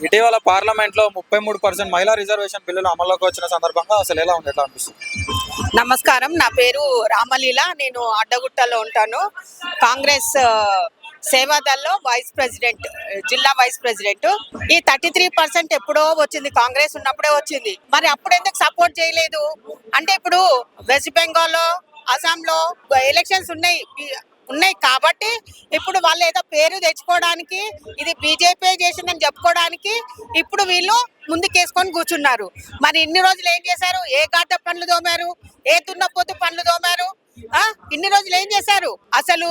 ఇటీవల పార్లమెంట్ లో 33% మహిళా రిజర్వేషన్ బిల్లులు అమల్లోకి వచ్చిన సందర్భంగా అసలు ఎలా ఉంది, ఎట్లా అనిపిస్తుంది? నమస్కారం, నా పేరు రామలీల. నేను అడ్డగుట్టలో ఉంటాను. కాంగ్రెస్ సేవాదల్లో వైస్ ప్రెసిడెంట్, జిల్లా వైస్ ప్రెసిడెంట్. ఈ 33% ఎప్పుడో వచ్చింది, కాంగ్రెస్ ఉన్నప్పుడే వచ్చింది. మరి అప్పుడు ఎందుకు సపోర్ట్ చేయలేదు అంటే, ఇప్పుడు వెస్ట్ బెంగాల్లో, అస్సాంలో ఎలక్షన్స్ ఉన్నాయి కాబట్టి ఇప్పుడు వాళ్ళు ఏదో పేరు తెచ్చుకోవడానికి, ఇది బీజేపీ చేసిందని చెప్పుకోవడానికి ఇప్పుడు వీళ్ళు ముందుకేసుకొని కూర్చున్నారు. మరి ఇన్ని రోజులు ఏం చేశారు? ఏ ఘాట పనులు తోమారు, ఏ దున్నపోతు పనులు తోమారు? ఇన్ని రోజులు ఏం చేశారు? అసలు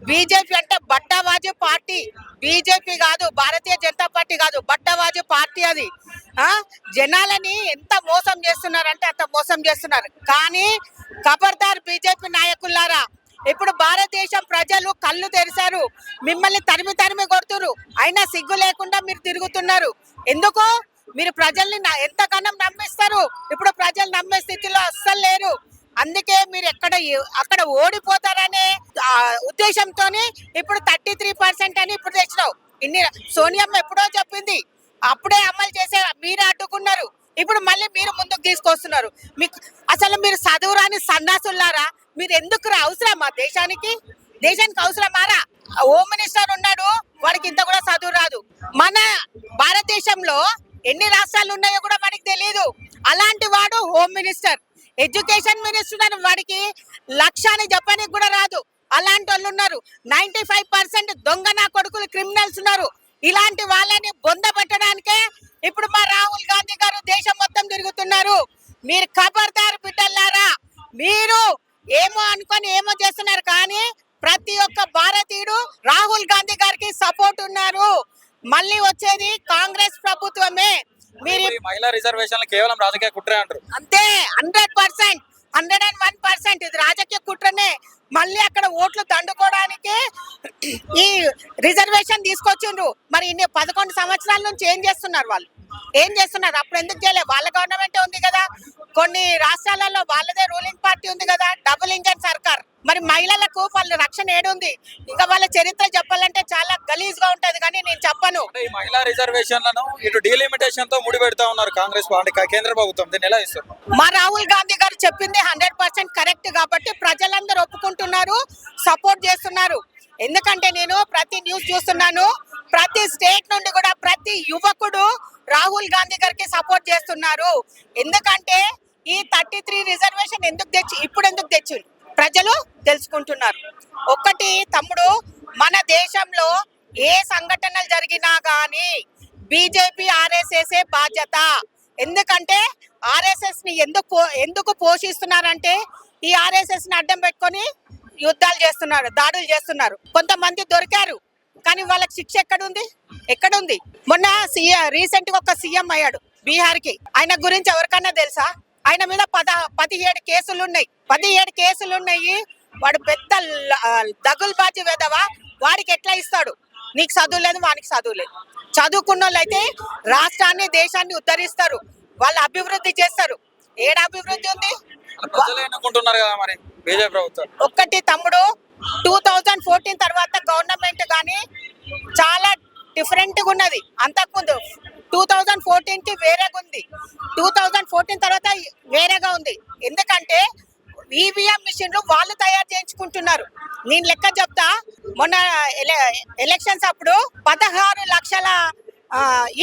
బీజేపీ అంటే బట్టావాజీ పార్టీ. బీజేపీ కాదు, భారతీయ జనతా పార్టీ కాదు, బట్టావాజీ పార్టీ అది. జనాలని ఎంత మోసం చేస్తున్నారంటే అంత మోసం చేస్తున్నారు. కానీ ఖబర్దార్ బీజేపీ నాయకులారా, ఇప్పుడు భారతదేశం ప్రజలు కళ్ళు తెరిచారు. మిమ్మల్ని తరిమి తరిమి కొడుతున్నారు, అయినా సిగ్గు లేకుండా మీరు తిరుగుతున్నారు. ఎందుకు? మీరు ప్రజల్ని ఎంతగానో నమ్మిస్తారు. ఇప్పుడు ప్రజలు నమ్మే స్థితిలో అస్సలు లేరు. అందుకే మీరు అక్కడ ఓడిపోతారనే ఉద్దేశంతో ఇప్పుడు 33% అని ఇప్పుడు తెచ్చినావు. సోనియమ్మ ఎప్పుడో చెప్పింది, అప్పుడే అమలు చేసే మీరు అడ్డుకున్నారు. ఇప్పుడు మళ్ళీ మీరు ముందుకు తీసుకొస్తున్నారు. మీకు అసలు మీరు చదువురాని సన్నాసులారా, మీరు ఎందుకు అవసరమా దేశానికి అవసరమారా? హోమ్ మినిస్టర్ ఉన్నాడు, వాడికి ఇంత కూడా చదువు రాదు. మన భారతదేశంలో ఎన్ని రాష్ట్రాలు ఉన్నాయో కూడా మనకి తెలియదు. అలాంటి వాడు హోమ్ మినిస్టర్. ఎడ్యుకేషన్ మినిస్టర్ అని వాడికి లక్ష్యాన్ని చెప్పడానికి కూడా రాదు. అలాంటి వాళ్ళు ఉన్నారు. 95% దొంగ నా కొడుకులు, క్రిమినల్స్ ఉన్నారు. ఇలాంటి వాళ్ళని బొంద పెట్టడానికే ఇప్పుడు మా రాహుల్ గాంధీ గారు దేశం మొత్తం తిరుగుతున్నారు. మీరు ఖబర్దారు బిడ్డలారా, మీరు ఏమో అనుకొని ఏమో చేస్తున్నారు. కానీ ప్రతి ఒక్క భారతీయుడు రాహుల్ గాంధీ గారికి సపోర్ట్ ఉన్నారు. మళ్ళీ వచ్చేది కాంగ్రెస్ ప్రభుత్వమే. మీరు మహిళా రిజర్వేషన్ కేవలం రాజకీయ కుట్రే అంటారు. అంతే, 100%, 101% ఇది రాజకీయ కుట్రనే. మళ్ళీ అక్కడ ఓట్లు దండుకోవడానికి ఈ రిజర్వేషన్ తీసుకొచ్చిండ్రు. మరి ఇన్ని 11 సంవత్సరాల నుంచి ఏం చేస్తున్నారు వాళ్ళు? ఏం చేస్తున్నారు? అప్పుడు ఎందుకు చేయలేదు? వాళ్ళ గవర్నమెంటే ఉంది కదా. కొన్ని రాష్ట్రాలలో వాళ్ళదే రూలింగ్ పార్టీ ఉంది కదా, డబుల్ ఇంజన్ సర్కార్. మరి మహిళలకు వాళ్ళ రక్షణ ఏడుంది? ఇంకా వాళ్ళ చరిత్ర చెప్పాలంటే చాలా గలీజ్ గా ఉంటది, కానీ నేను చెప్పను. ఈ మహిళా రిజర్వేషన్లను ఇటు డీలిమిటేషన్ తో ముడిపెడతా ఉన్నారు కాంగ్రెస్ పార్టీ, కేంద్ర ప్రభుత్వం. దీన్ని ఎలా ఇస్తారు? మా రాహుల్ గాంధీ గారు చెప్పింది 100% కరెక్ట్ కాబట్టి ప్రజలందరూ ఒప్పుకుంటున్నారు, సపోర్ట్ చేస్తున్నారు. ఎందుకంటే నేను ప్రతి న్యూస్ చూస్తున్నాను, ప్రతి స్టేట్ నుండి కూడా ప్రతి యువకుడు రాహుల్ గాంధీ గారికి సపోర్ట్ చేస్తున్నారు. ఎందుకంటే ఈ 33 రిజర్వేషన్ ఇప్పుడు ఎందుకు తెచ్చి ప్రజలు తెలుసుకుంటున్నారు. ఒక్కటి తమ్ముడు, మన దేశంలో ఏ సంఘటనలు జరిగినా గానీ బీజేపీ ఆర్ఎస్ఎస్ బాధ్యత. ఎందుకంటే ఆర్ఎస్ఎస్ ని ఎందుకు పోషిస్తున్నారంటే, ఈ ఆర్ఎస్ఎస్ ని అడ్డం పెట్టుకొని యుద్ధాలు చేస్తున్నారు, దాడులు చేస్తున్నారు. కొంతమంది దొరికారు, కానీ వాళ్ళకి శిక్ష ఎక్కడుంది? మొన్న రీసెంట్ గా ఒక సీఎం అయ్యాడు బీహార్కి. ఆయన గురించి ఎవరికన్నా తెలుసా? ఆయన మీద 17 కేసులు ఉన్నాయి. 17 కేసులు ఉన్నాయి. వాడు పెద్ద దగుల్బాజీ వెదవా. వాడికి ఎట్లా ఇస్తాడు? నీకు చదువు లేదు, వానికి చదువు లేదు. చదువుకున్న వాళ్ళు అయితే రాష్ట్రాన్ని, దేశాన్ని ఉద్ధరిస్తారు, వాళ్ళు అభివృద్ధి చేస్తారు. ఏడ అభివృద్ధి ఉంది? మరి బీజేపీ ప్రభుత్వం ఒక్కటి తమ్ముడు, 2014 తర్వాత గవర్నమెంట్ కానీ చాలా డిఫరెంట్ గా ఉన్నది. అంతకుముందు 2014 కి వేరేగా ఉంది, 2014 తర్వాత వేరేగా ఉంది. ఎందుకంటే ఈవీఎం మిషన్లు వాళ్ళు తయారు చేయించుకుంటున్నారు. నేను లెక్క చెప్తా, మొన్న ఎలక్షన్స్ అప్పుడు 16 లక్షల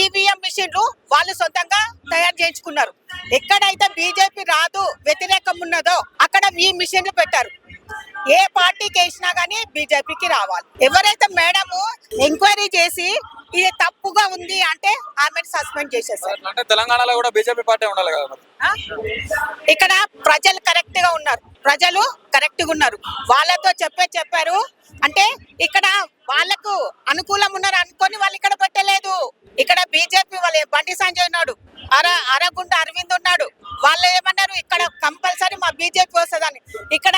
ఈవీఎం మిషన్లు వాళ్ళు సొంతంగా తయారు చేయించుకున్నారు. ఎక్కడైతే బీజేపీ రాదు, వ్యతిరేకం ఉన్నదో అక్కడ ఈ మిషన్లు పెట్టారు. ఏ పార్టీకి వేసినా గానీ బీజేపీకి రావాలి. ఎవరైతే మేడము ఎంక్వైరీ చేసి ఇది తప్పుగా ఉంది అంటే ఆమెను సస్పెండ్ చేసేసారు. అంటే తెలంగాణలో కూడా బీజేపీ పార్టీ ఉండాలి కదా. ఇక్కడ ప్రజలు కరెక్ట్ గా ఉన్నారు, వాళ్ళతో చెప్పారు. అంటే ఇక్కడ వాళ్ళకు అనుకూలం ఉన్నారు అనుకొని వాళ్ళు ఇక్కడ పెట్టలేదు. ఇక్కడ బీజేపీ వాళ్ళు బండి సంజయ్ ఉన్నాడు, అరగుంట అరవింద్ ఉన్నాడు. వాళ్ళు ఏమన్నారు, ఇక్కడ కంపల్సరీ మా బీజేపీ వస్తుందని. ఇక్కడ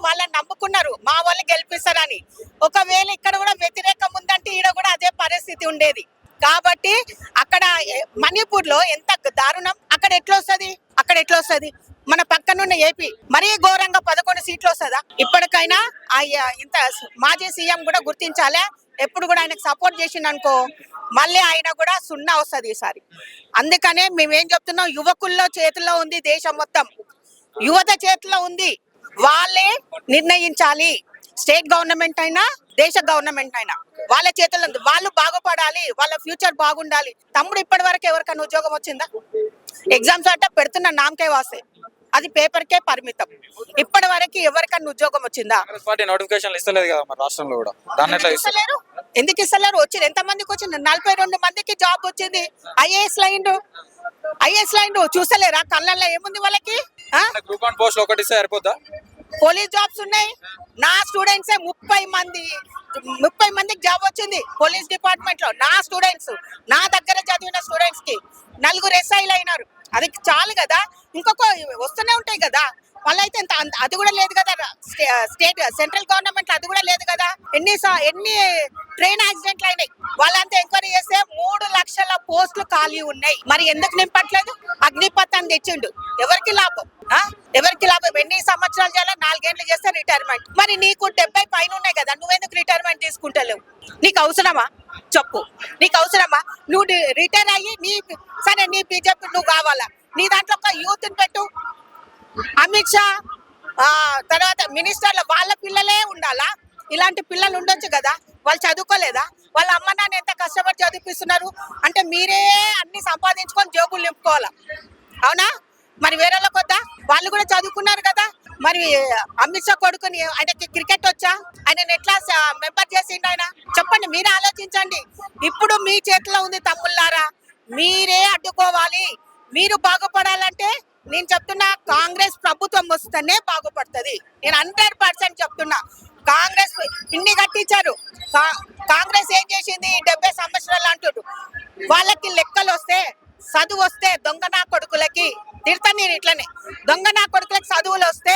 వాళ్ళని నమ్ముకున్నారు, మా వాళ్ళు గెలిపిస్తారని. ఒకవేళ ఇక్కడ కూడా వ్యతిరేకం ఉందంటే ఈడ కూడా అదే పరిస్థితి ఉండేది. కాబట్టి అక్కడ మణిపూర్ లో ఎంత దారుణం, అక్కడ ఎట్లా వస్తుంది? మన పక్కనున్న ఏపీ మరీ ఘోరంగా 11 సీట్లు వస్తుందా? ఇప్పటికైనా ఇంత మాజీ సీఎం కూడా గుర్తించాలి, ఎప్పుడు కూడా ఆయనకు సపోర్ట్ చేసిండు అనుకో మళ్ళీ ఆయన కూడా సున్నా వస్తుంది ఈసారి. అందుకనే మేమేం చెప్తున్నాం, యువకుల్లో చేతుల్లో ఉంది దేశం మొత్తం, యువత చేతిలో ఉంది. వాళ్ళే నిర్ణయించాలి. స్టేట్ గవర్నమెంట్ అయినా దేశ గవర్నమెంట్ అయినా వాళ్ళ చేతుల్లో ఉంది. వాళ్ళు బాగుపడాలి, వాళ్ళ ఫ్యూచర్ బాగుండాలి. తమ్ముడు ఇప్పటి వరకు ఎవరికైనా ఉద్యోగం వచ్చిందా? ఎగ్జామ్స్ అంటే పెడుతున్న నామకే వాసే, అది పేపర్కే పరిమితం. ఇప్పటి వరకు ఎవరికన్నా ఉద్యోగం వచ్చిందా? కాంగ్రెస్ పార్టీ నోటిఫికేషన్లు ఇస్తలేదు కదా మరి రాష్ట్రంలో కూడా, దాన్ని ఎట్లా ఇస్తారు? ఇస్తలేరు. ఎందుకు ఇస్తలేరు? వచ్చింది ఎంత మందికి వచ్చింది? 42 మందికి జాబ్ వచ్చింది. ఐఏఎస్ లైన్ చూస్తలేరా? కళ్ళల్లో ఏముంది వాళ్ళకి? గ్రూప్ 1 పోస్ట్ ఒకటి ఇస్తే సరిపోద్దా? పోలీస్ జాబ్స్ ఉన్నాయి. నా స్టూడెంట్సే 30 మందికి జాబ్ వచ్చింది పోలీస్ డిపార్ట్మెంట్ లో. నా స్టూడెంట్స్, నా దగ్గర చదివిన స్టూడెంట్స్ కి 4 ఎస్ఐలు అయినారు. అది చాలు కదా, ఇంకొక వస్తూనే ఉంటాయి కదా. వాళ్ళైతే అది కూడా లేదు కదా. స్టేట్ సెంట్రల్ గవర్నమెంట్ అది కూడా లేదు కదా. ఎన్ని ట్రైన్ యాక్సిడెంట్లు అయినాయి. వాళ్ళంతా ఎంక్వైరీ చేస్తే 3 లక్షల పోస్టులు ఖాళీ ఉన్నాయి. మరి ఎందుకు నింపట్లేదు? అగ్నిపత్ అని తెచ్చిండు. ఎవరికి లాభం? ఎవరికి లాభం? ఎన్ని సంవత్సరాలు చేయాలి? 4 ఏళ్ళు చేస్తే రిటైర్మెంట్. మరి నీకు 70 పైన ఉన్నాయి కదా, నువ్వెందుకు రిటైర్మెంట్ తీసుకుంటలేవు? నీకు అవసరమా చెప్పు? నీకు అవసరమా? నువ్వు రిటైర్ అయ్యి సరే నీ బీజేపీ నువ్వు కావాలా? నీ దాంట్లో ఒక యూత్ పెట్టు. అమిత్ షా తర్వాత మినిస్టర్లు వాళ్ళ పిల్లలే ఉండాలా? ఇలాంటి పిల్లలు ఉండొచ్చు కదా. వాళ్ళు చదువుకోలేదా? వాళ్ళ అమ్మ నాన్న ఎంత కష్టపడి చదివిపిస్తున్నారు అంటే మీరే అన్ని సంపాదించుకొని జోబులు నింపుకోవాలా? అవునా? మరి వేరేళ్ళ కొద్దా వాళ్ళు కూడా చదువుకున్నారు కదా. మరి అమిత్ షా కొడుకుని ఆయనకి క్రికెట్ వచ్చా? ఆయన ఎట్లా మెంబర్ చేసిండు ఆయన? చెప్పండి, మీరే ఆలోచించండి. ఇప్పుడు మీ చేతిలో ఉంది తమ్ముళ్ళారా, మీరే అడ్డుకోవాలి. మీరు బాగుపడాలంటే నేను చెప్తున్నా, కాంగ్రెస్ ప్రభుత్వం వస్తేనే బాగుపడుతుంది. నేను 100% చెప్తున్నా. కాంగ్రెస్ ఇన్ని కట్టించారు. కాంగ్రెస్ ఏం చేసింది? 70 సంవత్సరాలు అంటారు. వాళ్ళకి లెక్కలు వస్తే, చదువు వస్తే, దొంగ నా కొడుకులకి తిడతాను నేను ఇట్లనే. దొంగ నా కొడుకులకి చదువులు వస్తే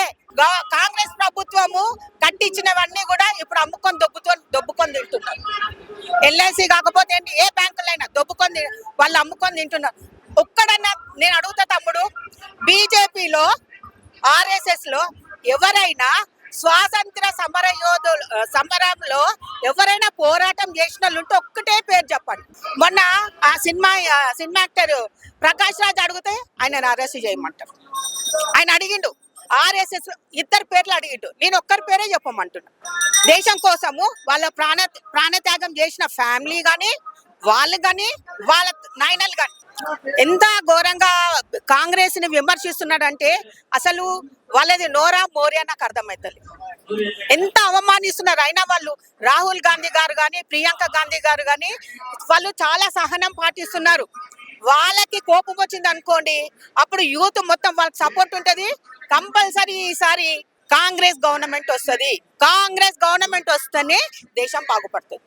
కాంగ్రెస్ ప్రభుత్వము కట్టించినవన్నీ కూడా ఇప్పుడు అమ్ముకొని దొబ్బుకొని తింటున్నారు. ఎల్ఐసి కాకపోతే ఏంటి, ఏ బ్యాంకులైనా వాళ్ళు అమ్ముకొని తింటున్నారు. ఒక్కడన్నా నేను అడుగుతా తమ్ముడు, బీజేపీలో ఆర్ఎస్ఎస్ లో ఎవరైనా స్వాతంత్ర సమరంలో ఎవరైనా పోరాటం చేసిన వాళ్ళు ఉంటే ఒక్కటే పేరు చెప్పండి. మొన్న ఆ సినిమా యాక్టర్ ప్రకాష్ రాజ్ అడిగితే ఆయన అరెస్ట్ చేయమంటారు. ఆయన అడిగిండు, ఆర్ఎస్ఎస్ 2 పేర్లు అడిగిండు. నేను ఒక్కరి పేరే చెప్పమంటున్నా. దేశం కోసము వాళ్ళ ప్రాణత్యాగం చేసిన ఫ్యామిలీ కానీ, వాళ్ళు కానీ, వాళ్ళ నాయనలు కానీ ఎంత ఘోరంగా కాంగ్రెస్ ని విమర్శిస్తున్నాడంటే అసలు వాళ్ళది నోరా మోరియా నాకు అర్థమవుతుంది. ఎంత అవమానిస్తున్నారు. అయినా వాళ్ళు రాహుల్ గాంధీ గారు కానీ, ప్రియాంక గాంధీ గారు కానీ వాళ్ళు చాలా సహనం పాటిస్తున్నారు. వాళ్ళకి కోపం వచ్చింది అనుకోండి, అప్పుడు యూత్ మొత్తం వాళ్ళకి సపోర్ట్ ఉంటది. కంపల్సరీ ఈసారి కాంగ్రెస్ గవర్నమెంట్ వస్తుంది. కాంగ్రెస్ గవర్నమెంట్ వస్తేనే దేశం బాగుపడుతుంది.